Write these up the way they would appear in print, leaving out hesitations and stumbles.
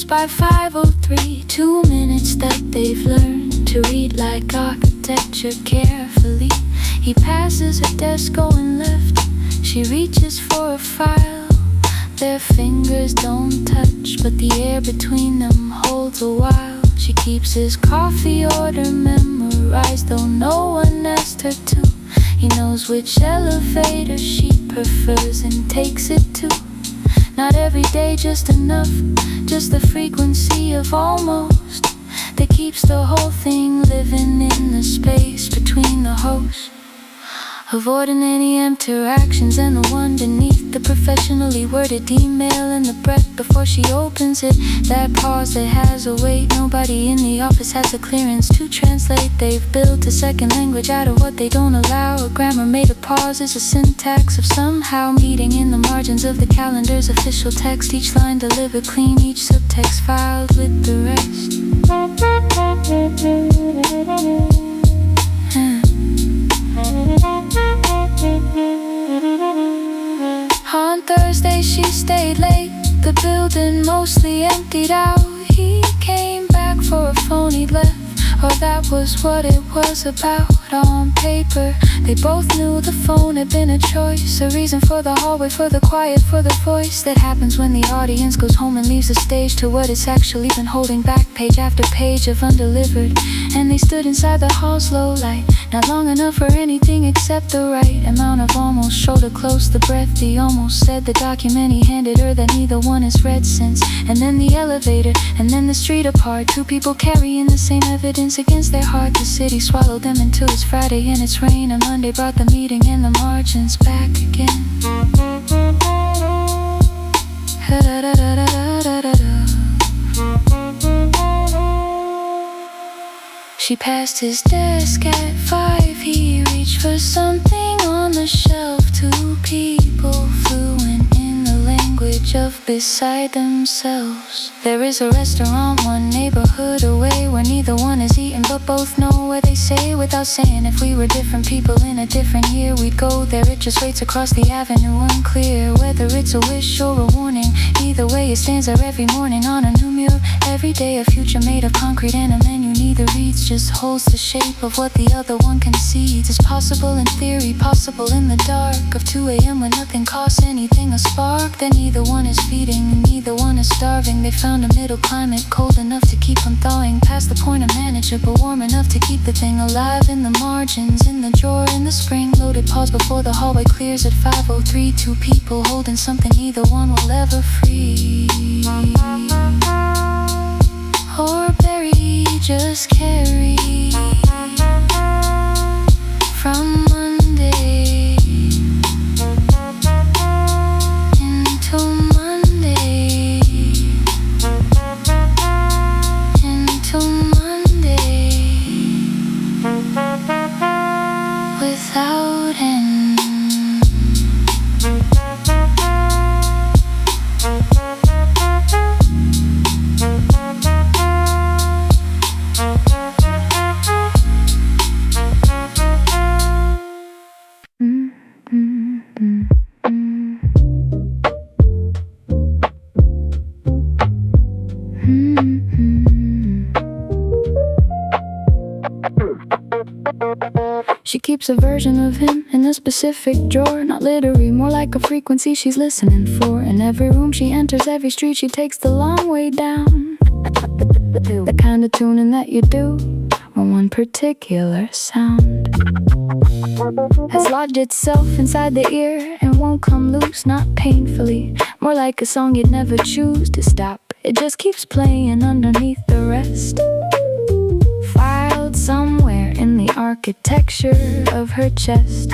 by 5:03, 2 minutes that they've learned to read like architecture carefully. He passes her desk going left, she reaches for a file. Their fingers don't touch, but the air between them holds a while. She keeps his coffee order memorized, though no one asked her to. He knows which elevator she prefers and takes it to. Not every day just enough, just the frequency of almost that keeps the whole thing living in the space between the hosts. Avoiding any interactions and the one beneath the professionally worded email in the breath before she opens it. That pause that has a weight. Nobody in the office has the clearance to translate. They've built a second language out of what they don't allow. A grammar made of pauses, a syntax of somehow meeting in the margins of the calendar's official text. Each line delivered clean, each subtext filed with the rest. On Thursday she stayed late, the building mostly emptied out. He came back for a phone he'd left, or that was what it was about. On paper, they both knew the phone had been a choice, a reason for the hallway, for the quiet, for the voice that happens when the audience goes home and leaves the stage to what it's actually been holding back, page after page of undelivered. And they stood inside the hall's low light, not long enough for anything except the right amount of almost. Shoulder close the breath, he almost said. The document he handed her that neither one has read since. And then the elevator, and then the street apart. Two people carrying the same evidence against their heart. The city swallowed them until it's Friday and it's rain. And Monday brought the meeting and the margins back again. She passed his desk at 5. He reached for something on the shelf. Two people fluent in the language of beside themselves. There is a restaurant one neighborhood away where neither one is eaten but both know where they say without saying. If we were different people in a different year, we'd go there. It just waits across the avenue, unclear whether it's a wish or a warning. Either way, it stands there every morning on a new mural. Every day a future made of concrete and a menu neither reads, just holds the shape of what the other one concedes. It's possible in theory, possible in the dark of 2 a.m. when nothing costs anything a spark. Then neither one is feeding and neither one is starving. They found a middle climate cold enough to keep them thawing, past the point of manageable, warm enough to keep the thing alive. In the margins, in the drawer, in the spring loaded. Pause before the hallway clears at 5:03. Two people holding something neither one will ever free or bury, just carry from Monday into Monday, into Monday, without end. She keeps a version of him in a specific drawer, not literary, more like a frequency she's listening for. In every room she enters, every street she takes the long way down. The kind of tuning that you do on one particular sound has lodged itself inside the ear and won't come loose, not painfully. More like a song you'd never choose to stop. It just keeps playing underneath the rest, filed somewhere in the architecture of her chest.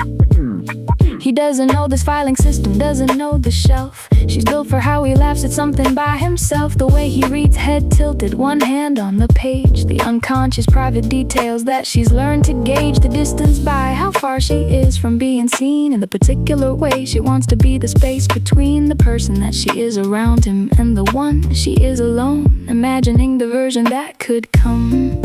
He doesn't know this filing system, doesn't know the shelf she's built for how he laughs at something by himself. The way he reads, head tilted, one hand on the page. The unconscious private details that she's learned to gauge. The distance by how far she is from being seen in the particular way she wants to be. The space between the person that she is around him and the one she is alone. Imagining the version that could come.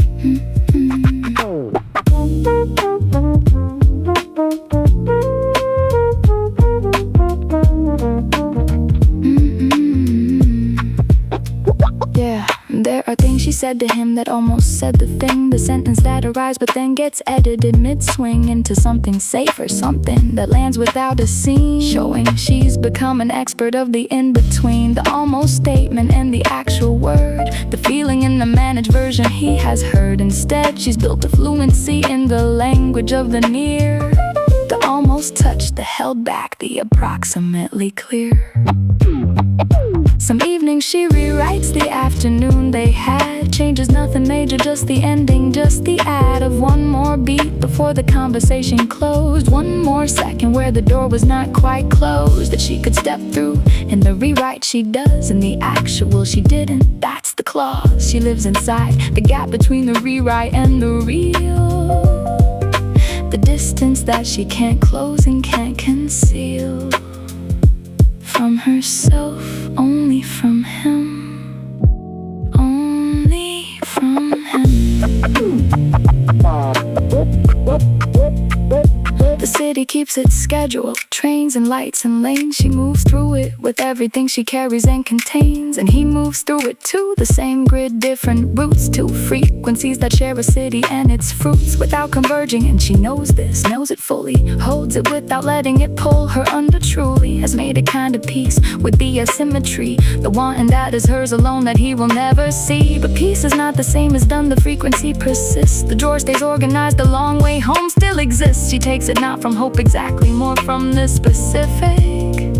Yeah. said to him that almost said the sentence that arrives but then gets edited mid-swing into something safe or something that lands without a scene, showing she's become an expert of the in-between, the almost statement and the actual word, the feeling in the managed version he has heard. Instead, she's built a fluency in the language of the near, the almost touched, the held back, the approximately clear. Some evenings she rewrites the afternoon they had, changes nothing major, just the ending, just the add of one more beat before the conversation closed, one more second where the door was not quite closed that she could step through. In the rewrite she does, in the actual she didn't, that's the clause. She lives inside the gap between the rewrite and the real, the distance that she can't close and can't conceal from herself, only from him, only from him. The city keeps its schedule, trains and lights and lanes. She moves through it with everything she carries and contains, and he moves through it too. The same grid, different routes, two frequencies that share a city and its fruits without converging. And she knows this, knows it fully, holds it without letting it pull her under. Truly has made a kind of peace with the asymmetry, the wanting that is hers alone that he will never see. But peace is not the same as done, the frequency persists, the drawer stays organized, the long way home still exists. She takes it not from hope exactly, more from the specific,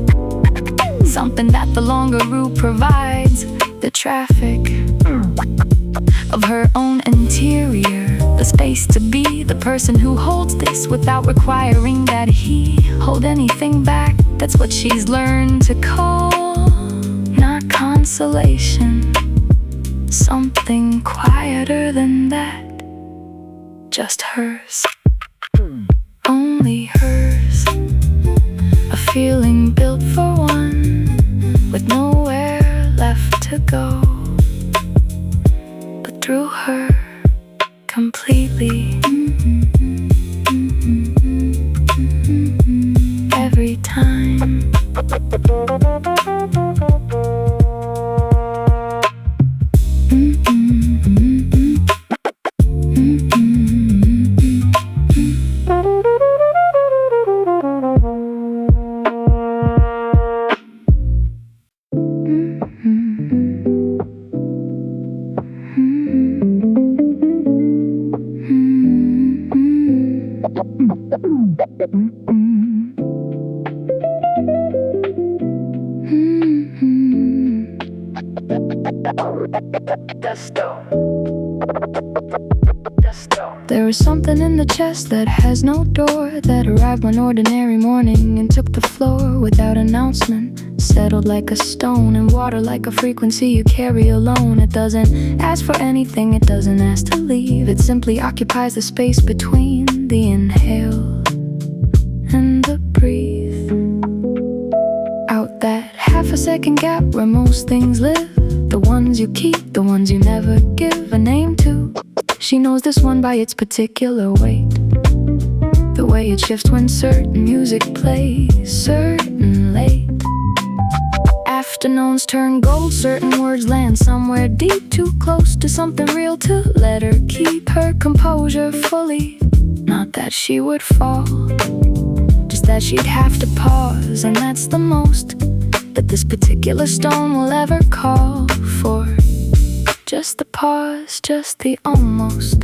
something that the longer route provides, the traffic of her own interior, the space to be the person who holds this without requiring that he hold anything back. That's what she's learned to call not consolation, something quieter than that, just hers, only hers, a feeling built for one with nowhere left to go but through her completely. Every time. There was something in the chest that has no door, that arrived one ordinary morning and took the floor without announcement, settled like a stone and water like a frequency you carry alone. It doesn't ask for anything, it doesn't ask to leave, it simply occupies the space between the inhale and the breathe out, that half a second gap where most things live, the ones you keep, the ones you never give a name to. She knows this one by its particular weight, the way it shifts when certain music plays, certain late afternoons turn gold, certain words land somewhere deep, too close to something real to let her keep her composure fully. Not that she would fall, just that she'd have to pause, and that's the most that this particular stone will ever call for. Just the pause, just the almost.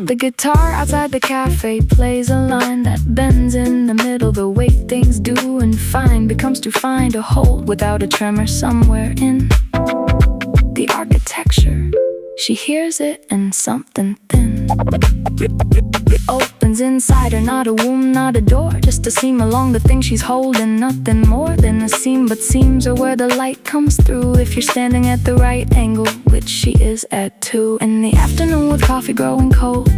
The guitar outside the cafe plays a line that bends in the middle. The way things do and fine becomes to find a hold without a tremor somewhere in the architecture. She hears it and something thin opens inside her, not a womb, not a door, just a seam along the thing she's holding. Nothing more than a seam, but seams are where the light comes through if you're standing at the right angle, which she is at too. In the afternoon with coffee growing cold,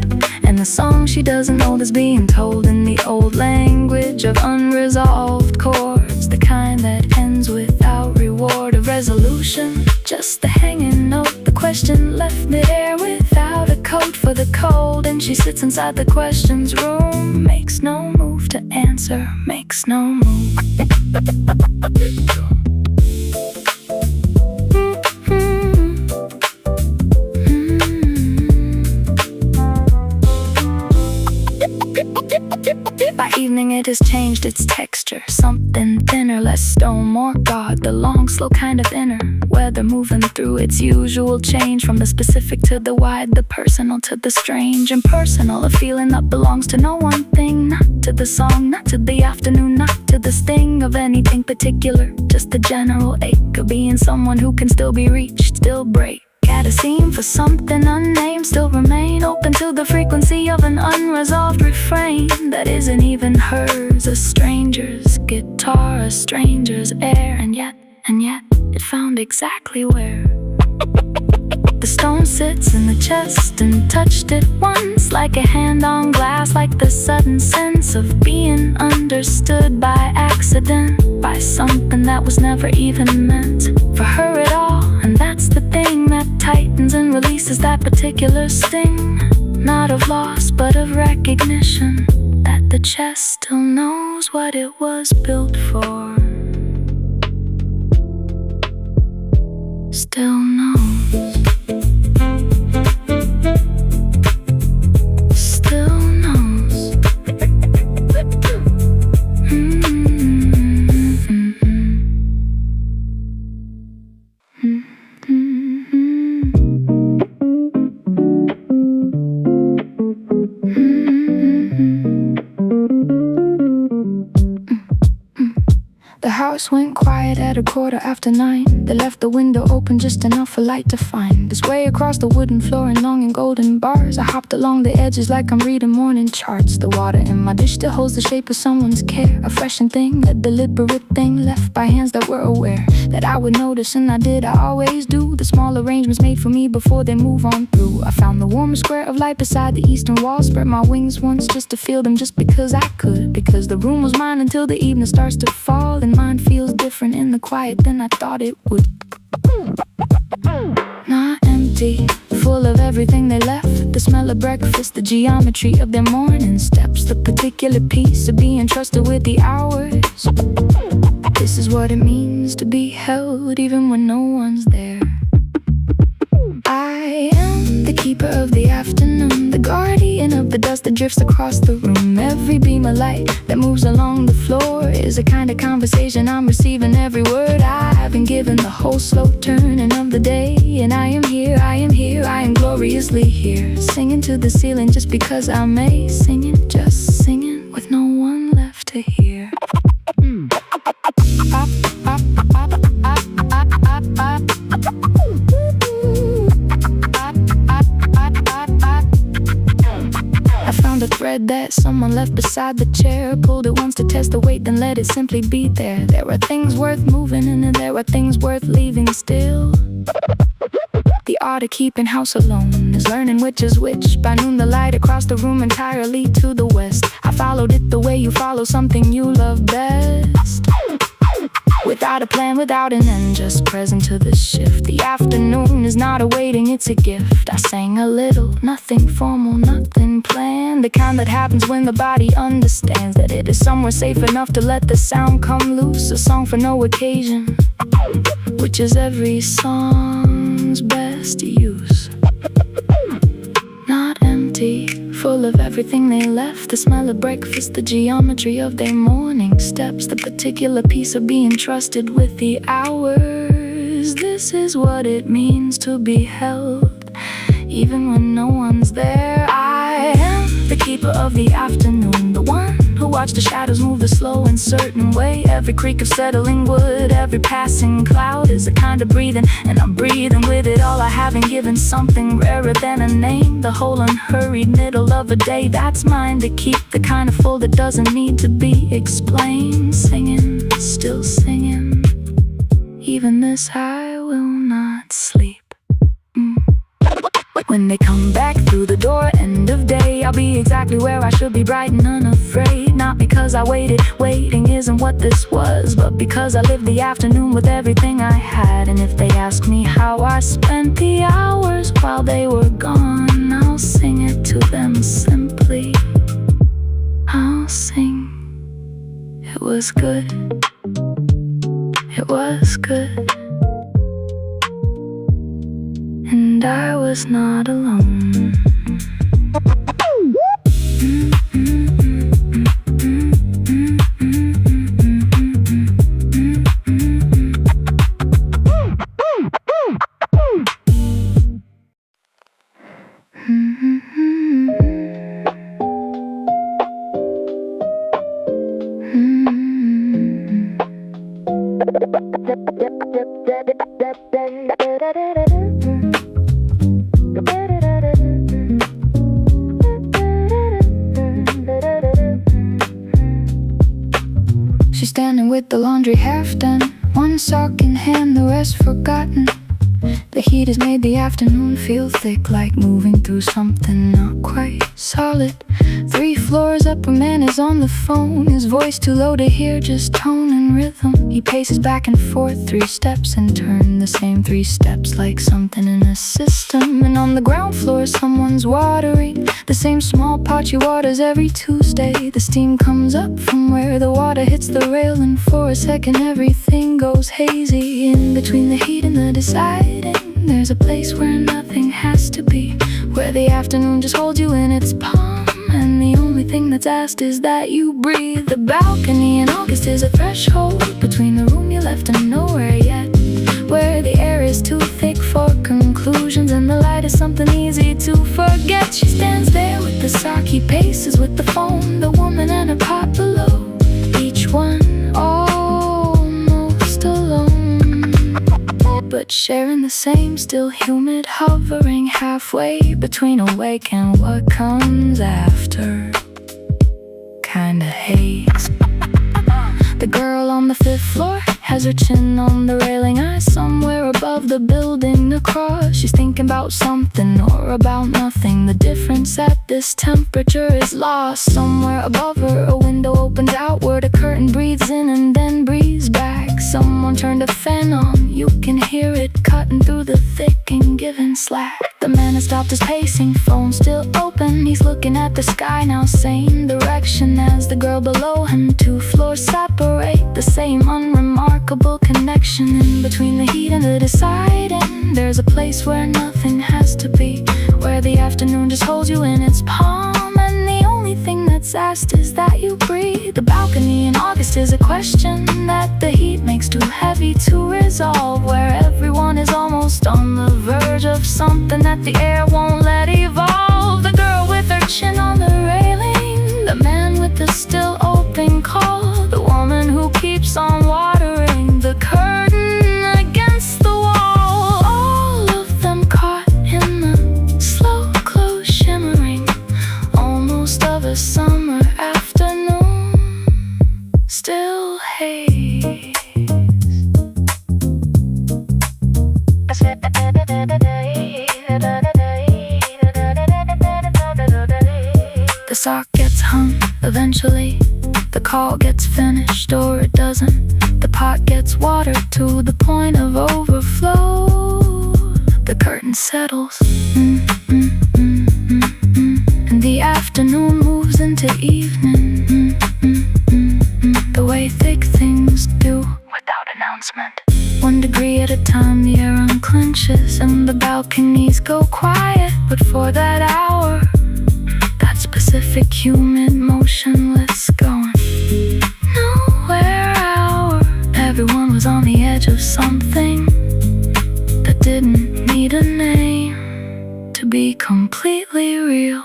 and the song she doesn't know is being told in the old language of unresolved chords, the kind that ends without reward of resolution, just the hanging note, the question left midair without a code for the cold. And she sits inside the questions room, makes no move to answer, makes no move. evening it has changed its texture. Something thinner, less stone, more God. The long, slow kind of inner weather moving through its usual change. From the specific to the wide, the personal to the strange. Impersonal, a feeling that belongs to no one thing. Not to the song, not to the afternoon, not to the sting of anything particular. Just the general ache of being someone who can still be reached, still break at a seam for something unnamed. Still remain open to the frequency of an unresolved refrain that isn't even hers. A stranger's guitar, a stranger's air. And yet it found exactly where the stone sits in the chest and touched it once, like a hand on glass, like the sudden sense of being understood by accident, by something that was never even meant for her at all. And that's the thing that tightens and releases that particular sting, not of loss but of recognition, that the chest still knows what it was built for. Still knows. Still knows. The house went quiet at 9:15. They left the window open just enough for light to find its way across the wooden floor in long and golden bars. I hopped along the edges like I'm reading morning charts. The water in my dish still holds the shape of someone's care, a freshened thing, a deliberate thing left by hands that were aware that I would notice, and I did. I always do. The small arrangements made for me before they move on through. I found the warm square of light beside the eastern wall. Spread my wings once just to feel them, just because I could, because the room was mine until the evening starts to fall, and mine feels different in the quiet than I thought it would. Not empty, full of everything they left. The smell of breakfast, the geometry of their morning steps, the particular piece of being trusted with the hours. This is what it means to be held even when no one's there. I am the keeper of the afternoon, the guardian of the dust that drifts across the room. Every beam of light that moves along the floor is a kind of conversation I'm receiving. Every word I've been given, the whole slow turning of the day. And I am here, I am here, I am gloriously here, singing to the ceiling just because I may. Singing, just singing, with no one left to hear. I found a thread that someone left beside the chair, pulled it once to test the weight, then let it simply be there. There were things worth moving and there were things worth leaving still. The art of keeping house alone is learning which is which. By noon the light across the room entirely to the west. I followed it the way you follow something you love best. Without a plan, without an end, just present to the shift. The afternoon is not a waiting, it's a gift. I sang a little, nothing formal, nothing planned. The kind that happens when the body understands that it is somewhere safe enough to let the sound come loose. A song for no occasion, which is every song's best use. Not empty, full of everything they left. The smell of breakfast, the geometry of their morning steps, the particular piece of being trusted with the hours. This is what it means to be held, even when no one's there. I am the keeper of the afternoon, the one who watched the shadows move the slow and certain way. Every creak of settling wood, every passing cloud is a kind of breathing, and I'm breathing with it all. I haven't given something rarer than a name, the whole unhurried middle of a day that's mine to keep, the kind of full that doesn't need to be explained. Singing, still singing, even this I will not sleep. When they come back through the door, end of day, I'll be exactly where I should be, bright and unafraid. Not because I waited, waiting isn't what this was, but because I lived the afternoon with everything I had. And if they ask me how I spent the hours while they were gone, I'll sing it to them simply. I'll sing, it was good, it was good, and I was not alone. She's standing with the laundry half done, one sock in hand, the rest forgotten. The heat has made the afternoon feel thick, like moving through something not quite solid. 3 floors up, a man is on the phone, his voice too low to hear, just tone and rhythm. He paces back and forth 3 steps and turn the same 3 steps, like something in a system. And on the ground floor someone's watering the same small pot she waters every Tuesday. The steam comes up from where the water hits the rail, and for a second everything goes hazy. In between the heat and the deciding, there's a place where nothing has to be, where the afternoon just holds you in its palm, and the only thing that's asked is that you breathe. The balcony in August is a threshold between the room you left and nowhere yet, where the air is too thick for conclusions and the light is something easy to forget. She stands there with the sock, he paces with the phone, the woman and a pot below, each one almost alone, but sharing the same still humid, hovering halfway between awake and what comes after. Kinda haze. The girl on the 5th floor has her chin on the railing, eyes somewhere above the building across. She's thinking about something or about nothing. The difference at this temperature is lost. Somewhere above her a window opens outward, a curtain breathes in and then breathes back. Someone turned a fan on, you can hear it cutting through the thick and giving slack. The man has stopped his pacing, phone still open. He's looking at the sky now, same direction as the girl below him. 2 floors separate, the same unremarkable connection. In between the heat and the deciding, there's a place where nothing has to be, where the afternoon just holds you in its palm, and the only thing that's asked is that you breathe. The balcony in August is a question that the heat makes too heavy to resolve, where everyone is almost on the verge of something that the air won't let evolve. The girl with her chin on the railing, the man with the still open call, the woman who keeps on watering the curtain against the wall. All of them caught in the slow close shimmering almost of a summer afternoon, still haze. The sock gets hung eventually, the call gets finished or it doesn't. The pot gets watered to the point of overflow. The curtain settles, and the afternoon moves into evening, the way thick things do without announcement. 1 degree at a time, the air unclenches and the balconies go quiet. But for that hour, that specific humid, motionless going nowhere hour, everyone was on the edge of something that didn't need a name to be completely real.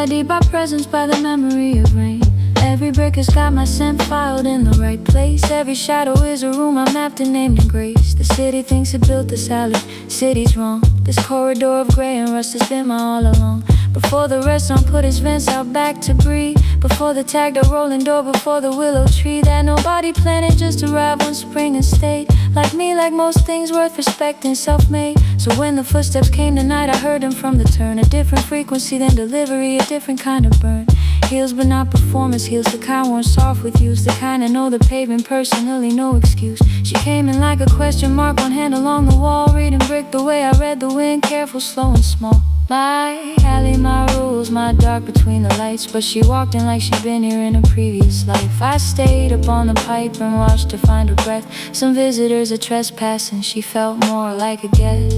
Deep by presence, by the memory of rain. Every brick has got my scent filed in the right place. Every shadow is a room I mapped and named in grace. The city thinks it built the salad, city's wrong. This corridor of gray and rust has been my all along. Before the restaurant put its vents out back to breathe, before the tagged a rolling door, before the willow tree that nobody planted just arrived one spring and stayed. Like me, like most things worth respecting, self-made. So when the footsteps came tonight, I heard them from the turn. A different frequency than delivery, a different kind of burn. Heals but not performance, heals the kind worn soft with use, the kind that know the pavement personally, no excuse. She came in like a question mark, one hand along the wall, reading brick the way I read the wind, careful, slow and small. My alley, my rules, my dark between the lights. But she walked in like she'd been here in a previous life. I stayed up on the pipe and watched her find her breath. Some visitors are trespassing, she felt more like a guest.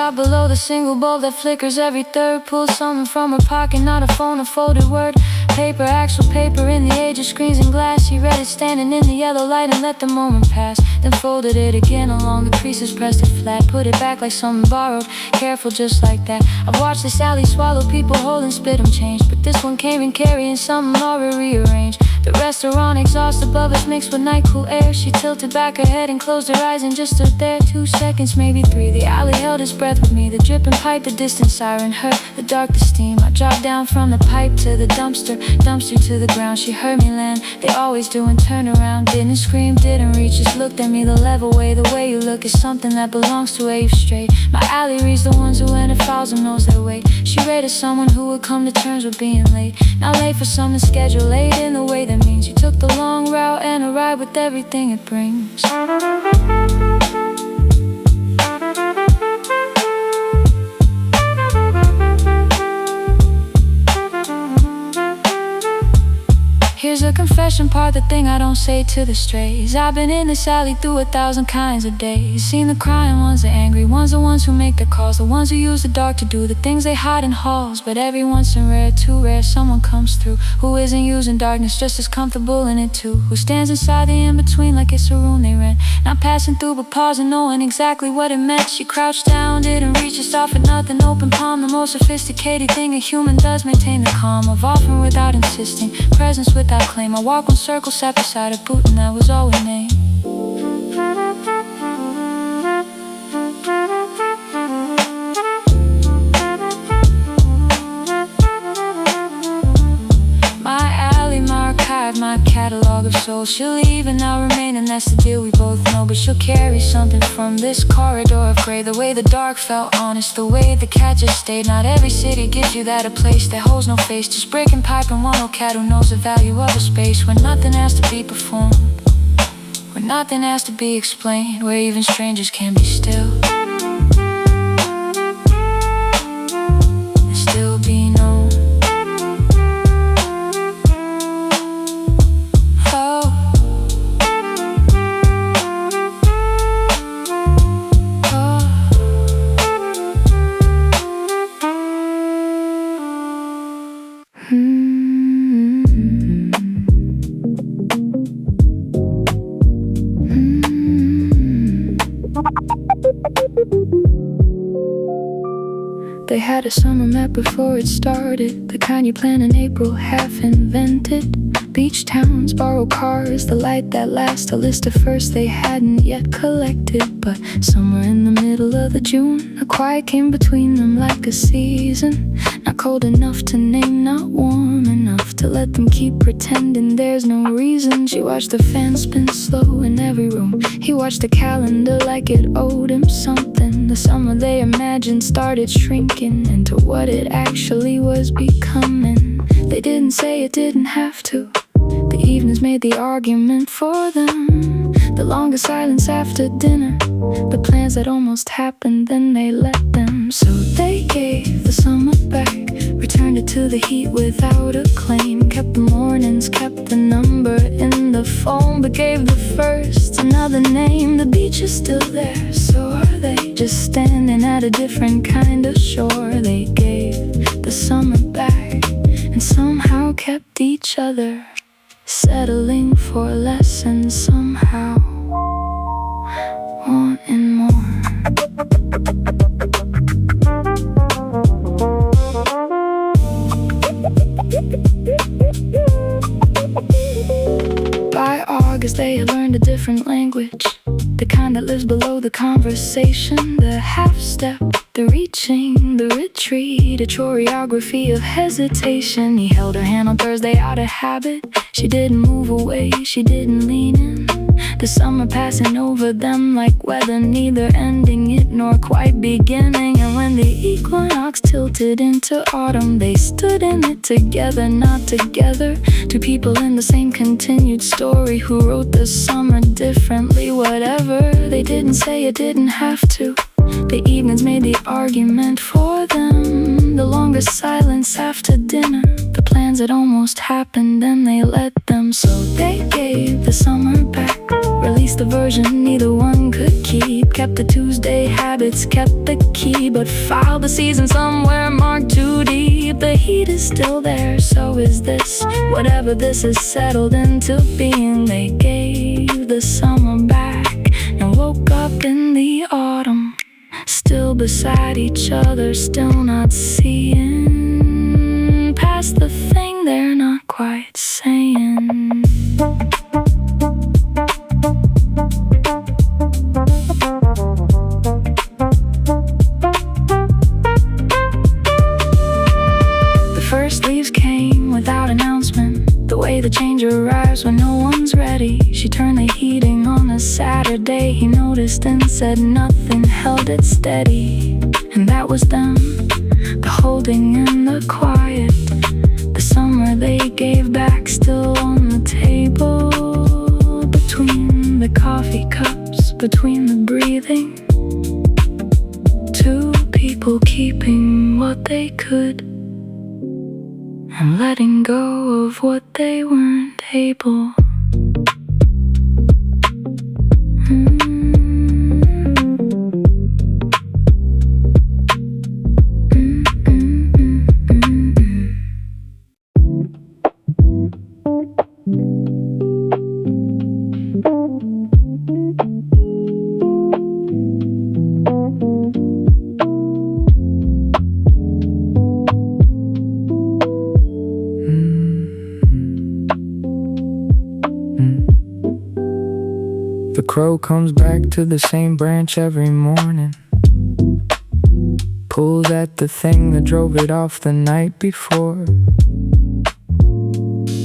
spot below the single bulb that flickers every third. Pulls something from her pocket, not a phone, a folded word. Paper, actual paper in the age of screens and glass. He read it standing in the yellow light and let the moment pass. Then folded it again along the creases, pressed it flat, put it back like something borrowed, careful just like that. I've watched this alley swallow people whole and spit them change, but this one came in carrying something already rearranged. The restaurant exhaust above us mixed with night cool air. She tilted back her head and closed her eyes and just stood there. 2 seconds, maybe 3. The alley held his breath with me. The dripping pipe, the distant siren heard the darkest steam. I dropped down from the pipe to the dumpster, dumpster to the ground. She heard me land, they always do, and turn around. Didn't scream, didn't reach, just looked at me the level way. The way you look is something that belongs to where you've strayed. My alley reads the ones who enter files and knows their weight. She rated someone who would come to terms with being late. Not late for something scheduled, late in the way that means you took the long route and a ride with everything it brings. Here's a confession part, the thing I don't say to the strays. I've been in this alley through 1,000 kinds of days. Seen the crying ones, the angry ones, the ones who make their calls, the ones who use the dark to do the things they hide in halls. But every once in rare, too rare, someone comes through who isn't using darkness, just as comfortable in it too. Who stands inside the in-between like it's a room they rent, not passing through but pausing, knowing exactly what it meant. She crouched down, didn't reach, just offered nothing, open palm. The most sophisticated thing a human does, maintain the calm of offering without insisting, presence without claim. I walked one circle, sat beside a boot, and that was all we named. My alley, my archive, my catalog of souls. She'll leave and I'll remain, and that's the deal we both know. But she'll carry something from this corridor of gray. The way the dark felt honest, the way the cat just stayed. Not every city gives you that, a place that holds no face. Just breaking pipe and one old cat who knows the value of a space where nothing has to be performed, where nothing has to be explained, where even strangers can be still and still be known. They had a summer map before it started, the kind you plan in April, half invented. Beach towns, borrowed cars, the light that lasts, a list of firsts they hadn't yet collected. But somewhere in the middle of the June, a quiet came between them like a season. Not cold enough to name, not warm enough to let them keep pretending there's no reason. She watched the fan spin slow in every room. He watched the calendar like it owed him something. The summer they imagined started shrinking into what it actually was becoming. They didn't say it didn't have to. The evenings made the argument for them. The longest silence after dinner, the plans that almost happened, then they let them. So they gave the summer back, returned it to the heat without a claim. Kept the mornings, kept the number in the phone, but gave the first another name. The beach is still there, so are they, just standing at a different kind of shore. They gave the summer back and somehow kept each other, settling for less and somehow wanting more. By August they had learned a different language, the kind that lives below the conversation. The half-step, the reaching, the retreat, a choreography of hesitation. He held her hand on Thursday out of habit. She didn't move away, she didn't lean in. The summer passing over them like weather, neither ending it nor quite beginning. And when the equinox tilted into autumn, they stood in it together, not together. Two people in the same continued story who wrote the summer differently. Whatever, they didn't say it didn't have to. The evenings made the argument for them. The longest silence after dinner, the plans had almost happened and they let them. So they gave the summer back, released least a version neither one could keep. Kept the Tuesday habits, kept the key, but filed the season somewhere marked too deep. The heat is still there, so is this. Whatever this is settled into being. They gave the summer back and woke up in the autumn, still beside each other, still not seeing past the thing they're not quite saying. The first leaves came without announcement, the way the change arrives when no one's ready. She turned the heating on a Saturday. He noticed and said nothing, held it steady. And that was them, the holding and the quiet. The summer they gave back still on the table, between the coffee cups, between the breathing. Two people keeping what they could and letting go of what they weren't able. The crow comes back to the same branch every morning, pulls at the thing that drove it off the night before.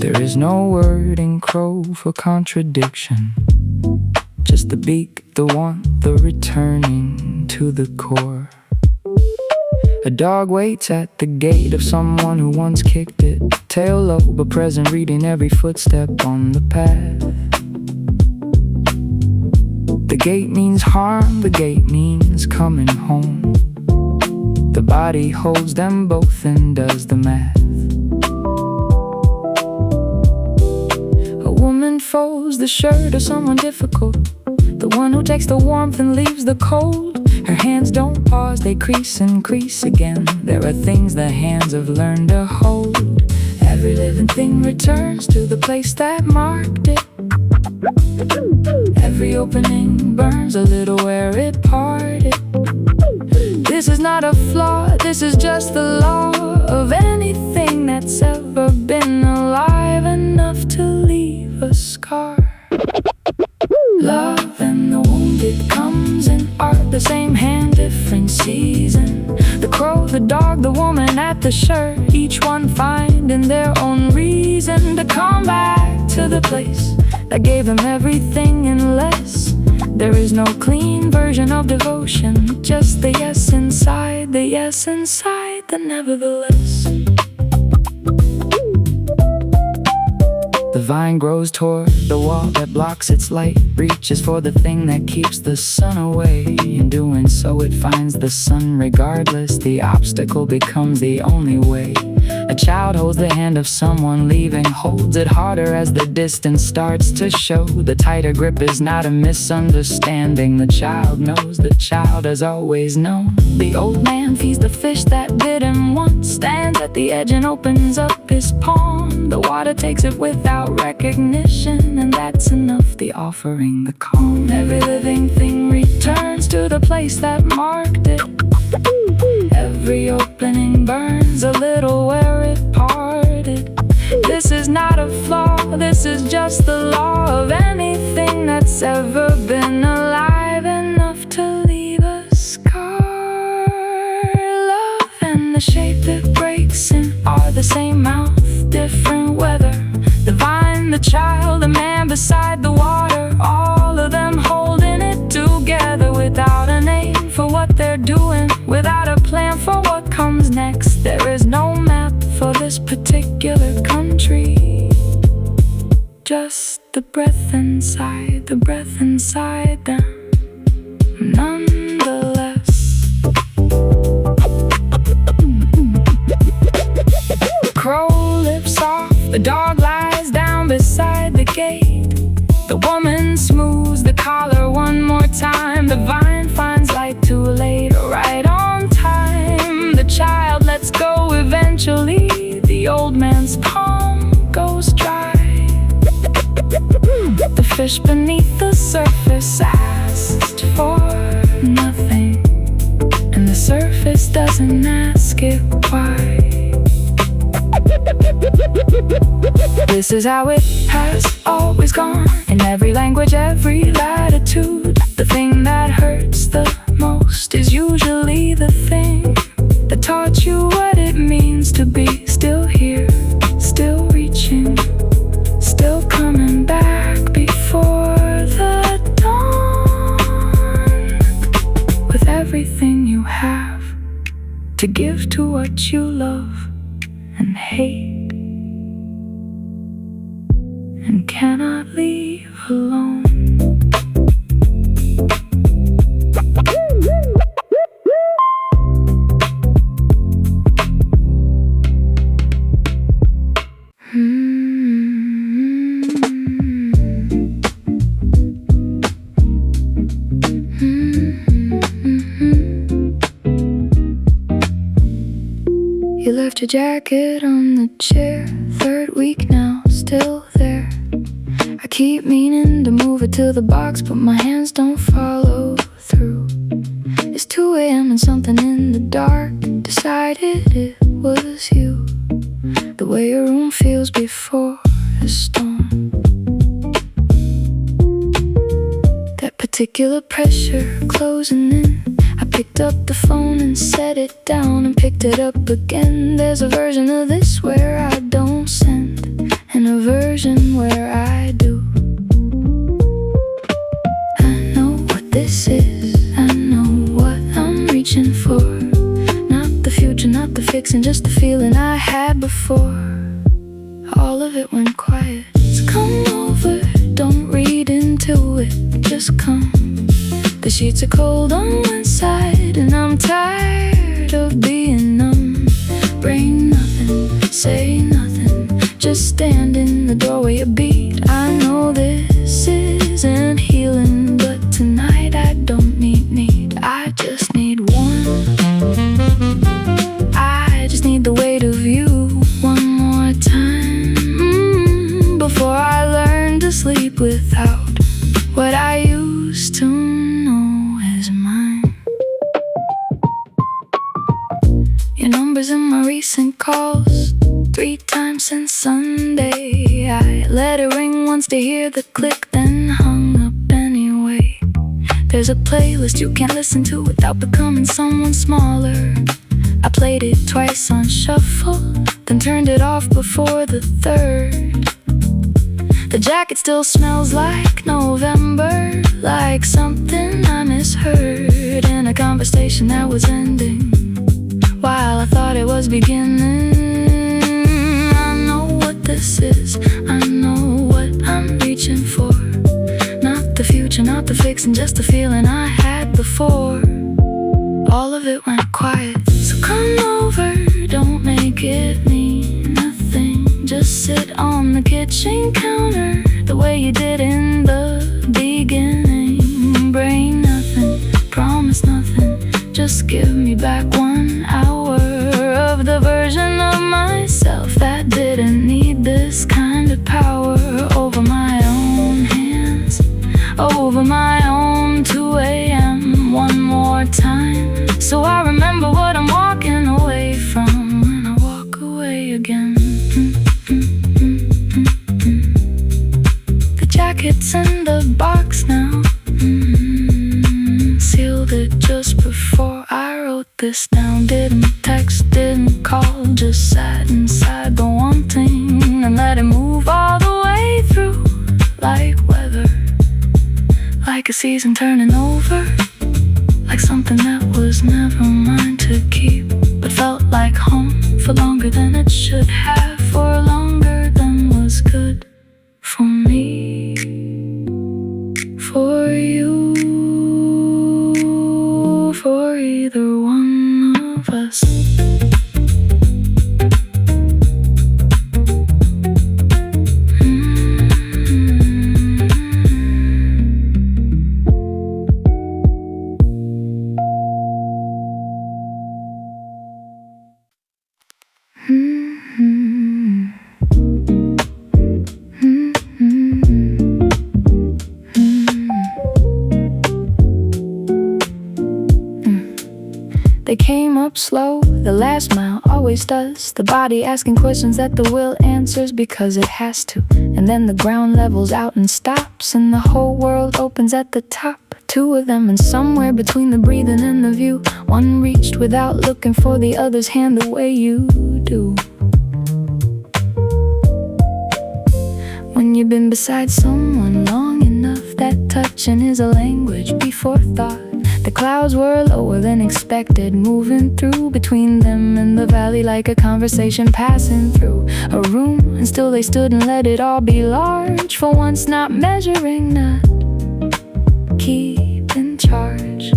There is no word in crow for contradiction, just the beak, the want, the returning to the core. A dog waits at the gate of someone who once kicked it, tail low but present, reading every footstep on the path. The gate means harm, the gate means coming home. The body holds them both and does the math. A woman folds the shirt of someone difficult, the one who takes the warmth and leaves the cold. Her hands don't pause, they crease and crease again. There are things the hands have learned to hold. Every living thing returns to the place that marked it. Every opening burns a little where it parted. This is not a flaw, this is just the law of anything that's ever been alive enough to leave a scar. Love and the wounded comes in art, the same hand, different season. The crow, the dog, the woman at the shirt, each one finding their own reason to come back to the place that gave them everything and less. There is no clean version of devotion, just the yes inside, the yes inside, the nevertheless. The vine grows toward the wall that blocks its light, reaches for the thing that keeps the sun away. In doing so it finds the sun regardless, the obstacle becomes the only way. A child holds the hand of someone leaving, holds it harder as the distance starts to show. The tighter grip is not a misunderstanding, the child knows, the child has always known. The old man feeds the fish that bit him once, stands at the edge and opens up his palm. The water takes it without recognition, and that's enough, the offering, the calm. Every living thing returns to the place that marked it. Every opening burns a little where it parted. This is not a flaw, this is just the law of anything that's ever been alive enough to leave a scar. Love and the shape that breaks in are the same mouth, different weather. The vine, the child, the man beside the water, all of them holding it together without a name for what they're doing, without a plan for what comes next. There is no map for this particular country, just the breath inside them, nonetheless. The crow lifts off, the dog lies down beside the gate. The woman smooths the collar one more time. The vine finds light too late, right on time. The child lets go eventually. The old man's palm goes dry. The fish beneath the surface asked for nothing, and the surface doesn't ask it why. This is how it has always gone, in every language, every latitude. The thing that hurts the most is usually the thing that taught you what it means to be still here, still reaching, still coming back before the dawn, with everything you have to give to what you love and hate and cannot leave alone. You left your jacket on the chair, third week now, still there. I keep meaning to move it to the box, but my hands don't follow through. It's 2 a.m. and something in the dark decided it was you. The way your room feels before a storm. That particular pressure closing in. I picked up the phone and set it down and picked it up again. There's a version of this where I don't send, and a version where I do. I know what this is, I know what I'm reaching for. Not the future, not the fixing, just the feeling I had before. All of it went quiet. So come over, don't read into it, just come. The sheets are cold on one side, and I'm tired of being numb. Bring nothing, say nothing, just stand in the doorway a beat. I know this isn't healing, but tonight I don't need. I just need one. I just need the weight of you one more time, before I learn to sleep without what I used to know is mine. Your number's in my recent calls, 3 times since Sunday. I let it ring once to hear the click, then hung up anyway. There's a playlist you can't listen to without becoming someone smaller. I played it twice on shuffle, then turned it off before the third. The jacket still smells like November, like something I misheard in a conversation that was ending while I thought it was beginning. I know what this is, I know what I'm reaching for. Not the future, not the fixing, just the feeling I had before. All of it went quiet, so come over, don't make it mean nothing. Just sit on the kitchen counter the way you did in the beginning. Bring nothing, promise nothing, just give me back 1 hour of the version of myself that didn't need this kind of power over my own hands, over my own 2 a.m. one more time, so I remember what I'm walking away from when I walk away again. The jacket's in the box now, sealed it just before I wrote this down. Didn't text, didn't call, just sat inside the wanting and let it move all the way through, like weather, like a season turning over, like something that was never mine to keep, but felt like home for longer than it should have, for longer than was good for me, for you, for either one of us. They came up slow, the last mile always does. The body asking questions that the will answers because it has to. And then the ground levels out and stops, and the whole world opens at the top. Two of them, and somewhere between the breathing and the view, one reached without looking for the other's hand the way you do. When you've been beside someone long enough, that touching is a language before thought. The clouds were lower than expected, moving through between them and the valley like a conversation passing through a room. And still they stood and let it all be large, for once not measuring, not keeping charge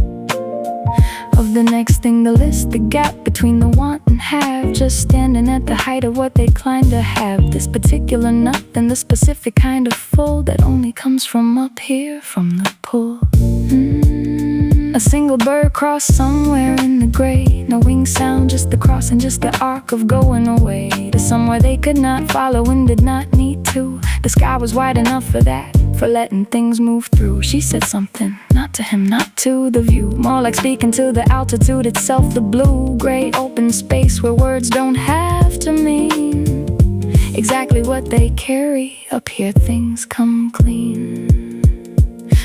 of the next thing to list. The gap between the want and have, just standing at the height of what they climb to have. This particular nut and the specific kind of full that only comes from up here, from the pull. A single bird crossed somewhere in the gray. No wing sound, just the cross and just the arc of going away to somewhere they could not follow and did not need to. The sky was wide enough for that, for letting things move through. She said something, not to him, not to the view, more like speaking to the altitude itself. The blue-gray open space where words don't have to mean exactly what they carry. Up here things come clean.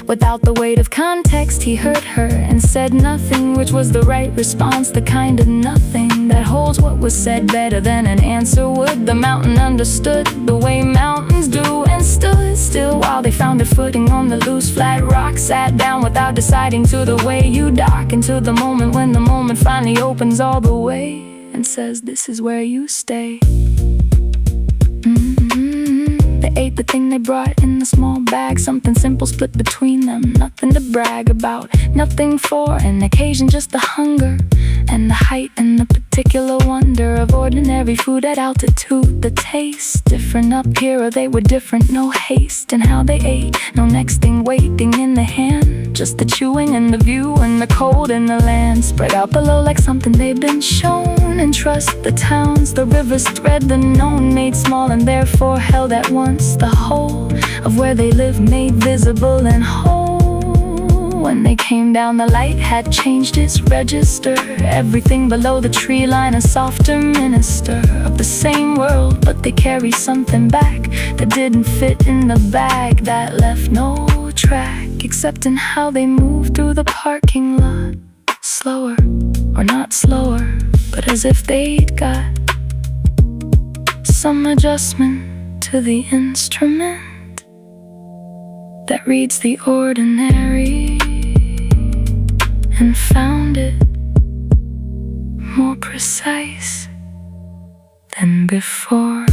Without the weight of context, he heard her and said nothing, which was the right response, the kind of nothing that holds what was said better than an answer would. The mountain understood the way mountains do, and stood still while they found their footing on the loose flat rock. Sat down without deciding to the way you dock into the moment, when the moment finally opens all the way and says, this is where you stay. They ate the thing they brought in the small bag, something simple split between them, nothing to brag about, nothing for an occasion, just the hunger and the height and the particular wonder of ordinary food at altitude. The taste different up here, or they were different. No haste in how they ate, no next thing waiting in the hand, just the chewing and the view and the cold and the land spread out below like something they've been shown. And trust the towns, the rivers thread the known, made small and therefore held at once. The whole of where they live made visible and whole. When they came down, the light had changed its register. Everything below the tree line a softer minister of the same world, but they carry something back that didn't fit in the bag, that left no track except in how they moved through the parking lot. Slower, or not slower, but as if they'd got some adjustment to the instrument that reads the ordinary, and found it more precise than before.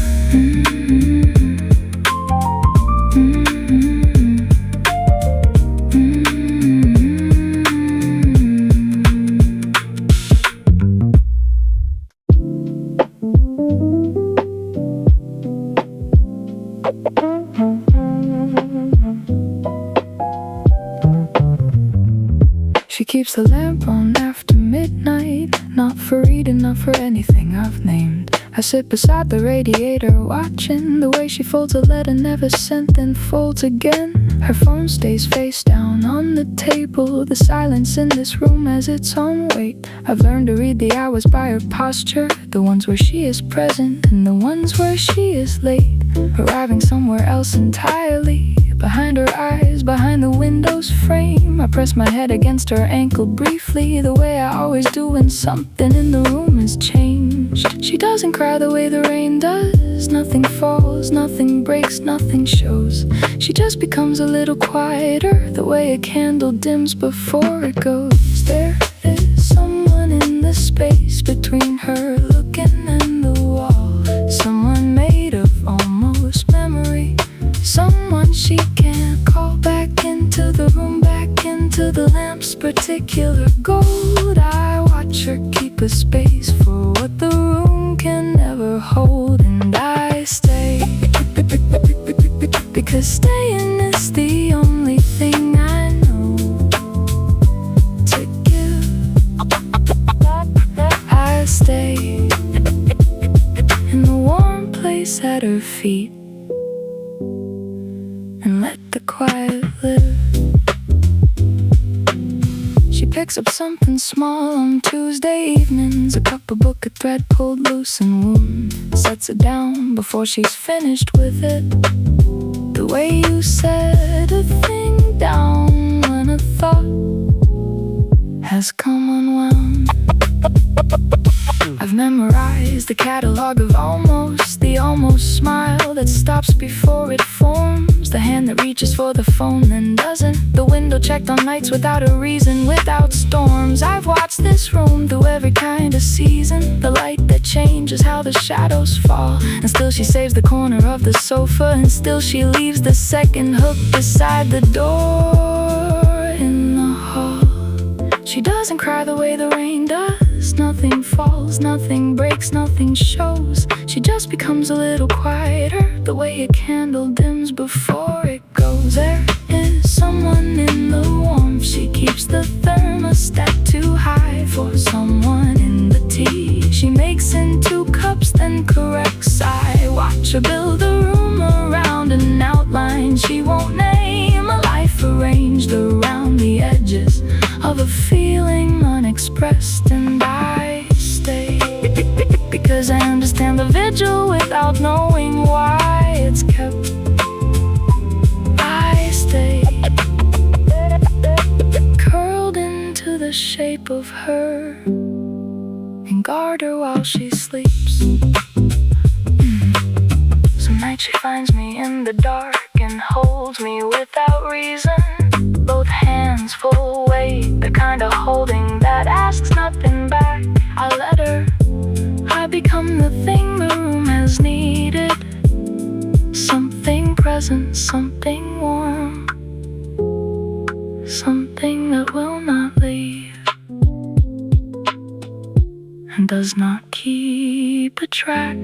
She keeps the lamp on after midnight, not for reading, not for anything I've named. I sit beside the radiator, watching the way she folds a letter never sent, then folds again. Her phone stays face down on the table. The silence in this room has its own weight. I've learned to read the hours by her posture, the ones where she is present and the ones where she is late, arriving somewhere else entirely. Behind her eyes, behind the window's frame, I press my head against her ankle briefly, the way I always do when something in the room has changed. She doesn't cry the way the rain does. Nothing falls, nothing breaks, nothing shows. She just becomes a little quieter, the way a candle dims before it goes. There is someone in the space between her looking and the wall, someone made of almost memory, someone she can't call back into the room, back into the lamp's particular gold. I watch her keep a space for what the room can never hold, and I stay because staying is the only thing I know to give. I stay in the warm place at her feet and let the quiet live. She picked picks up something small on Tuesday evenings. A cup, a book, a thread pulled loose and wound. Sets it down before she's finished with it. The way you set a thing down when a thought has come unwound. I've memorized the catalog of almost, the almost smile that stops before it forms, the hand that reaches for the phone then doesn't, the window checked on nights without a reason, without storms. I've watched this room through every kind of season, the light that changes how the shadows fall, and still she saves the corner of the sofa, and still she leaves the second hook beside the door in the hall. She doesn't cry the way the rain does. Nothing falls, nothing breaks, nothing shows. She just becomes a little quieter, the way a candle dims before it goes. There is someone in the warmth. She keeps the thermostat too high for someone in the tea she makes in 2 cups then corrects. I watch her build a room around an outline she won't name, a life arranged around the edges of a feeling unexpressed, and I stay because I understand the vigil without knowing why it's kept. I stay curled into the shape of her and guard her while she sleeps. Some nights she finds me in the dark and holds me without reason, both hands full weight, the kind of holding that asks nothing back. I let her, I become the thing the room has needed, something present, something warm, something that will not leave and does not keep a track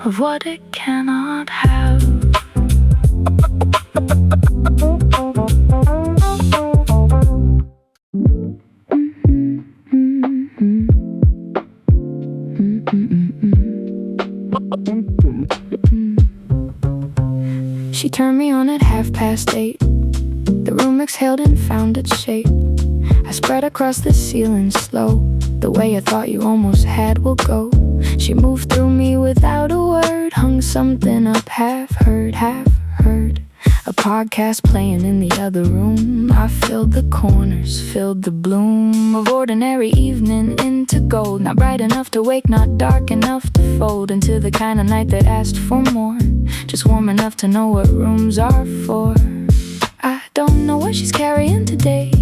of what it cannot have. She turned me on at 8:30. The room exhaled and found its shape. I spread across the ceiling slow, the way I thought you almost had will go. She moved through me without a word, hung something up half heard. A podcast playing in the other room. I filled the corners, filled the bloom of ordinary evening into gold. Not bright enough to wake, not dark enough to fold into the kind of night that asked for more, just warm enough to know what rooms are for. I don't know what she's carrying today,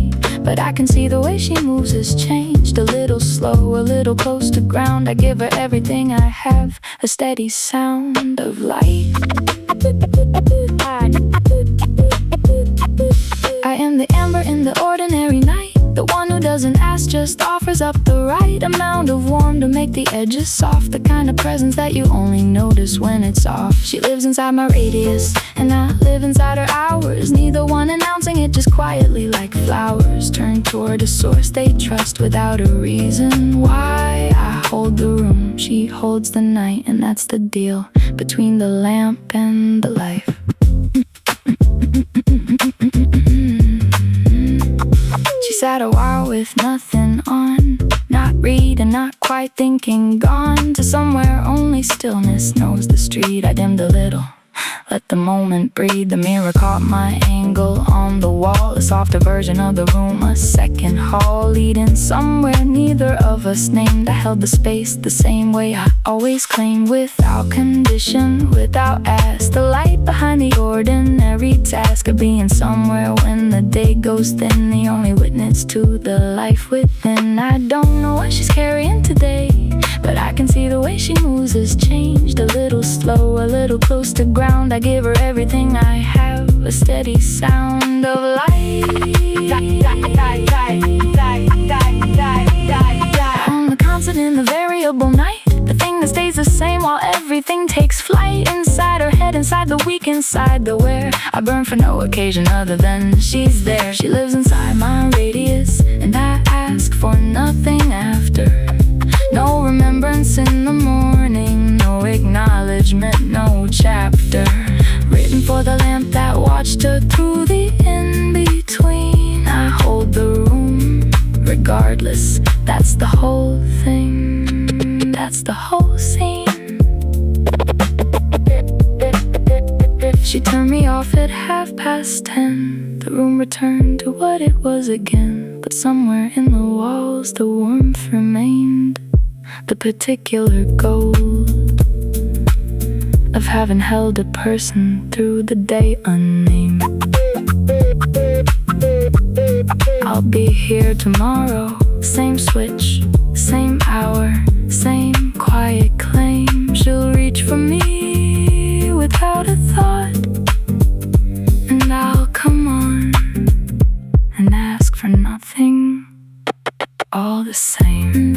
but I can see the way she moves has changed. A little slow, a little close to ground. I give her everything I have, a steady sound of light. I am the amber in the ordinary night, the one who doesn't ask, just offers up the right amount of warmth to make the edges soft, the kind of presence that you only notice when it's off. She lives inside my radius, and I live inside her hours, neither one announcing it, just quietly like flowers turn toward a source they trust without a reason why. I hold the room, she holds the night, and that's the deal between the lamp and the life. She sat a while with nothing on, not reading, not quite thinking, gone to somewhere only stillness knows the street. I dimmed a little, let the moment breathe. The mirror caught my angle on the wall, a softer version of the room, a second hall leading somewhere neither of us named. I held the space the same way I always claimed, without condition, without ask, the light behind the ordinary task of being somewhere when the day goes thin, the only witness to the life within. I don't know what she's carrying today, but I can see the way she moves has changed. A little slow, a little close to ground. I give her everything I have, a steady sound of light. On the constant in the variable night, the thing that stays the same while everything takes flight. Inside her head, inside the weak, inside the where I burn for no occasion other than she's there. She lives inside my radius, and I ask for nothing after. No remembrance in the morning, no acknowledgement, no chapter written for the lamp that watched her through the in-between. I hold the room that's the whole scene. She turned me off at 10:30. The room returned to what it was again, but somewhere in the walls the warmth remained. The particular gold of having held a person through the day unnamed. I'll be here tomorrow, same switch, same hour, same quiet claim. She'll reach for me without a thought, and I'll come on and ask for nothing all the same.